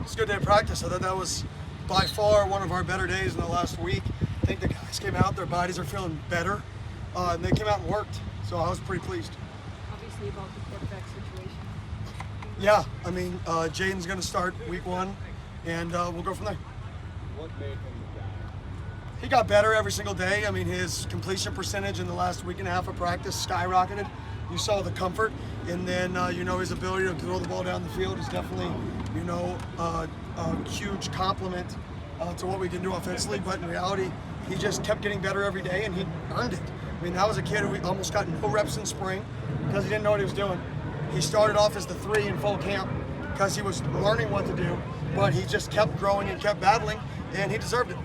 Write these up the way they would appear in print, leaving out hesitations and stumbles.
It's a good day of practice. I thought that was by far one of our better days in the last week. I think the guys came out, their bodies are feeling better, and they came out and worked. So I was pretty pleased. Obviously about the quarterback situation. Yeah, I mean, Jaden's going to start week 1, and we'll go from there. What made him the guy? He got better every single day. I mean, his completion percentage in the last week and a half of practice skyrocketed. You saw the comfort, and then his ability to throw the ball down the field is definitely a huge compliment to what we can do offensively. But in reality, he just kept getting better every day, and he earned it. I mean, that was a kid who almost got no reps in spring because he didn't know what he was doing. He started off as the 3 in fall camp because he was learning what to do, but he just kept growing and kept battling, and he deserved it.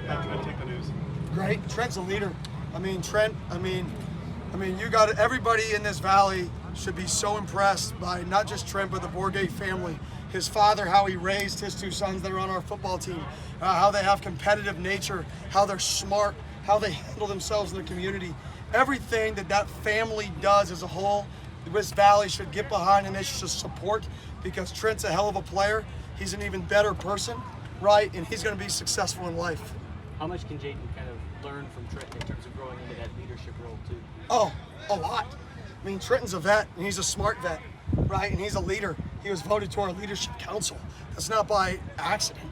How can I take the news? Great. Trent's a leader. Trent, you got everybody in this valley should be so impressed by not just Trent, but the Bourget family. His father, how he raised his 2 sons that are on our football team, how they have competitive nature, how they're smart, how they handle themselves in the community. Everything that family does as a whole, this valley should get behind and they should support, because Trent's a hell of a player. He's an even better person, right? And he's going to be successful in life. How much can Jaden kind of learn from Trenton in terms of growing into that leadership role too? Oh, a lot. I mean, Trenton's a vet, and he's a smart vet, right? And he's a leader. He was voted to our leadership council. That's not by accident.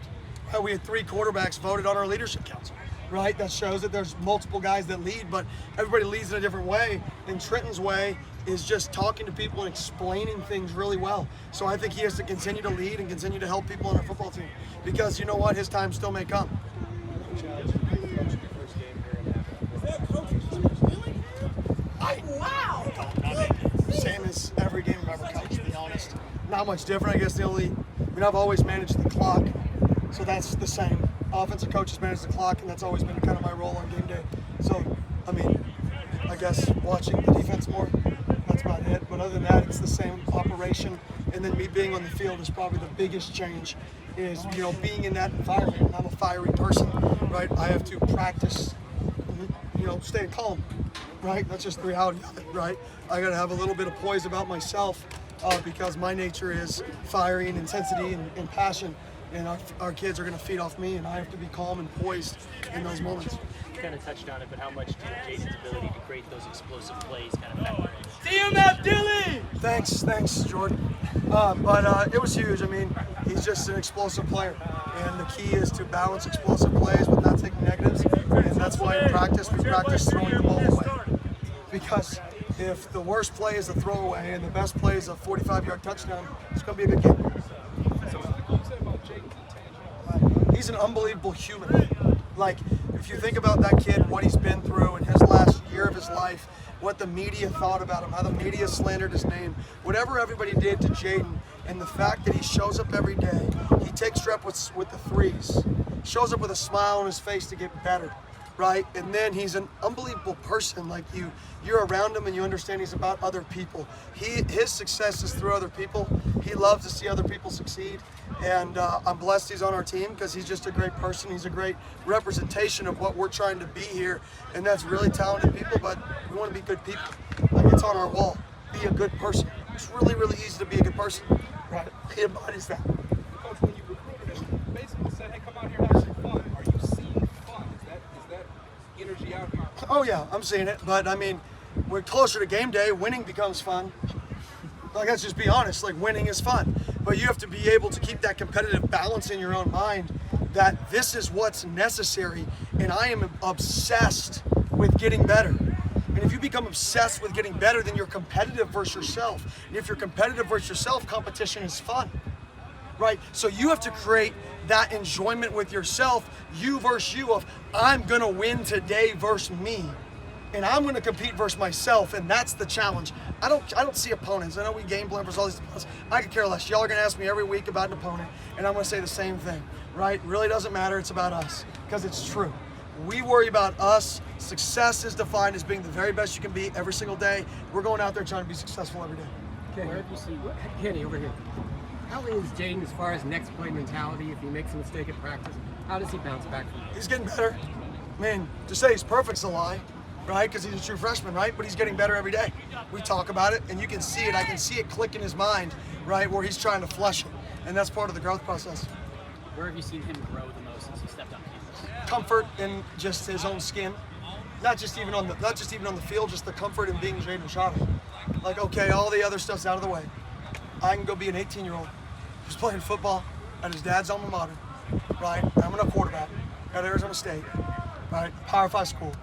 Right? We had 3 quarterbacks voted on our leadership council, right? That shows that there's multiple guys that lead, but everybody leads in a different way. And Trenton's way is just talking to people and explaining things really well. So I think he has to continue to lead and continue to help people on our football team, because you know what? His time still may come. Wow! Same as every game I've ever coached, to be honest. Not much different. I guess I've always managed the clock, so that's the same. Offensive coaches manage the clock, and that's always been kind of my role on game day. So, I guess watching the defense more, that's about it. But other than that, it's the same operation. And then me being on the field is probably the biggest change, is, being in that environment. I'm a fiery person, right? I have to practice, staying calm, right? That's just the reality of it, right? I got to have a little bit of poise about myself because my nature is fiery and intensity and passion. And our kids are going to feed off me, and I have to be calm and poised in those moments. You kind of touched on it, but how much did Jaden's ability to create those explosive plays kind of factor in? TMF Dilly! Thanks, Jordan. But it was huge. He's just an explosive player, and the key is to balance explosive plays with not taking negatives. And that's why in practice we practice throwing the ball away. Because if the worst play is a throwaway and the best play is a 45-yard touchdown, it's going to be a good game. He's an unbelievable human. Like, if you think about that kid, what he's been through in his last year of his life, what the media thought about him, how the media slandered his name, whatever everybody did to Jaden, and the fact that he shows up every day, he takes reps with the 3s, shows up with a smile on his face to get better, right? And then he's an unbelievable person. Like, you're around him and you understand he's about other people. His success is through other people. He loves to see other people succeed. And I'm blessed he's on our team, because he's just a great person. He's a great representation of what we're trying to be here. And that's really talented people, but we want to be good people. Like, it's on our wall. Be a good person. It's really, really easy to be a good person. Right? He embodies that. Coach, when you recruited him, basically said, hey, come out here, have some fun. Are you seeing fun? Is that energy out here? Oh, yeah, I'm seeing it. But, we're closer to game day. Winning becomes fun. Like, let's just be honest. Like, winning is fun. But you have to be able to keep that competitive balance in your own mind, that this is what's necessary. And I am obsessed with getting better. And if you become obsessed with getting better, then you're competitive versus yourself. And if you're competitive versus yourself, competition is fun, right? So you have to create that enjoyment with yourself, you versus you, of I'm going to win today versus me. And I'm going to compete versus myself, and that's the challenge. I don't see opponents. I know we game plan versus all these opponents. I could care less. Y'all are going to ask me every week about an opponent, and I'm going to say the same thing, right? It really doesn't matter. It's about us, because it's true. We worry about us. Success is defined as being the very best you can be every single day. We're going out there trying to be successful every day. Where have you seen Kenny over here? How is Jaden as far as next play mentality? If he makes a mistake at practice, how does he bounce back from that? He's getting better. To say he's perfect's a lie, right? Because he's a true freshman, right? But he's getting better every day. We talk about it, and you can see it. I can see it click in his mind, right, where he's trying to flush it. and that's part of the growth process. Where have you seen him grow the most since he stepped on campus? Comfort in just his own skin, not just even on the field, just the comfort in being Jaden Rashada. Like, okay, all the other stuff's out of the way. I can go be an 18-year-old who's playing football at his dad's alma mater, right? I'm a quarterback at Arizona State, right? Power 5 school.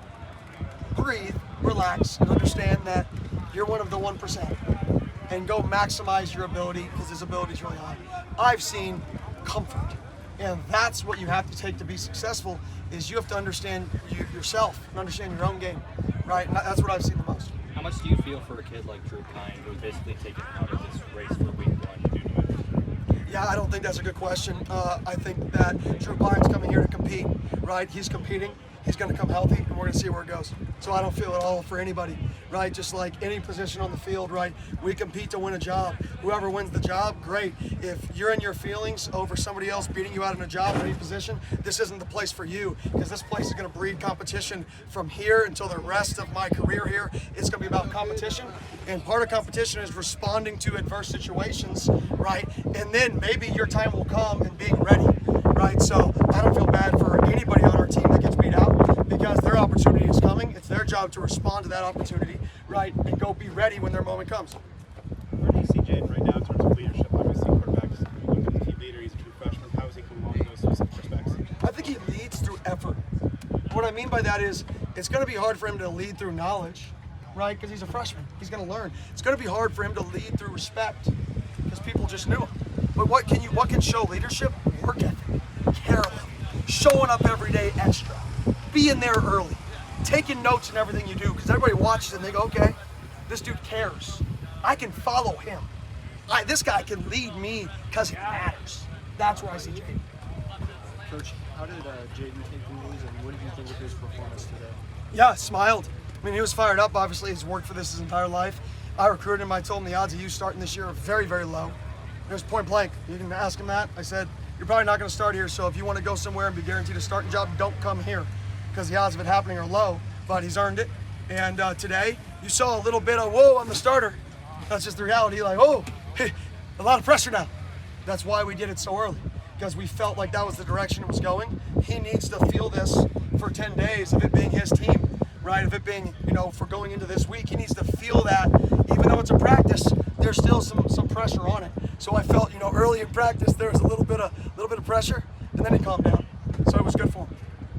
Breathe, relax, and understand that you're one of the 1%, and go maximize your ability because his ability is really high. I've seen comfort, and that's what you have to take to be successful. Is you have to understand yourself and understand your own game, right? And that's what I've seen the most. How much do you feel for a kid like Drew Pine, who was basically taken out of this race for week 1 due to it? Yeah, I don't think that's a good question. I think that Drew Pine's coming here to compete, right? He's competing. He's going to come healthy, and we're going to see where it goes. So I don't feel at all for anybody, right? Just like any position on the field, right? We compete to win a job. Whoever wins the job, great. If you're in your feelings over somebody else beating you out in a job or any position, this isn't the place for you, because this place is going to breed competition from here until the rest of my career here. It's going to be about competition, and part of competition is responding to adverse situations, right? And then maybe your time will come and being ready, right? So I don't feel bad for anybody on our team that gets beat out, because their opportunity is coming. It's their job to respond to that opportunity, right, and go be ready when their moment comes. Where do you see Jaden right now in terms of leadership? Obviously, quarterback's looking at the team leader. He's a true freshman. How is he coming along in those respects? I think he leads through effort. What I mean by that is it's going to be hard for him to lead through knowledge, right, because he's a freshman. He's going to learn. It's going to be hard for him to lead through respect because people just knew him. But what can show leadership? Work ethic, care of them, showing up every day extra, being there early, taking notes in everything you do, because everybody watches and they go, okay, this dude cares. I can follow him. This guy can lead me because he matters. That's where I see Jaden. Coach, how did Jaden take the news, and what did you think of his performance today? Yeah, smiled. I mean, he was fired up. Obviously, he's worked for this his entire life. I recruited him. I told him the odds of you starting this year are very, very low. It was point blank. You can ask him that. I said, you're probably not going to start here, so if you want to go somewhere and be guaranteed a starting job, don't come here, because the odds of it happening are low, but he's earned it. And today, you saw a little bit of, whoa, I'm the starter. That's just the reality, like, oh, a lot of pressure now. That's why we did it so early, because we felt like that was the direction it was going. He needs to feel this for 10 days of it being his team, right? Of it being, for going into this week, he needs to feel that, even though it's a practice, there's still some pressure on it. So I felt, early in practice, there was a little bit of pressure, and then he calmed down. So it was good for him.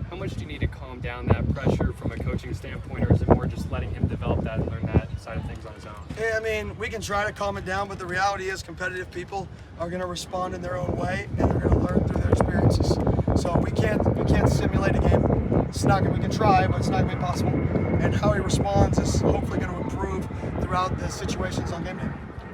How much do you need to calm down that pressure from a coaching standpoint, or is it more just letting him develop that and learn that side of things on his own? Yeah, I mean, we can try to calm it down, but the reality is competitive people are going to respond in their own way, and they're going to learn through their experiences. So we can't simulate a game. It's not we can try, but it's not going to be possible. And how he responds is hopefully going to improve throughout the situations on game day.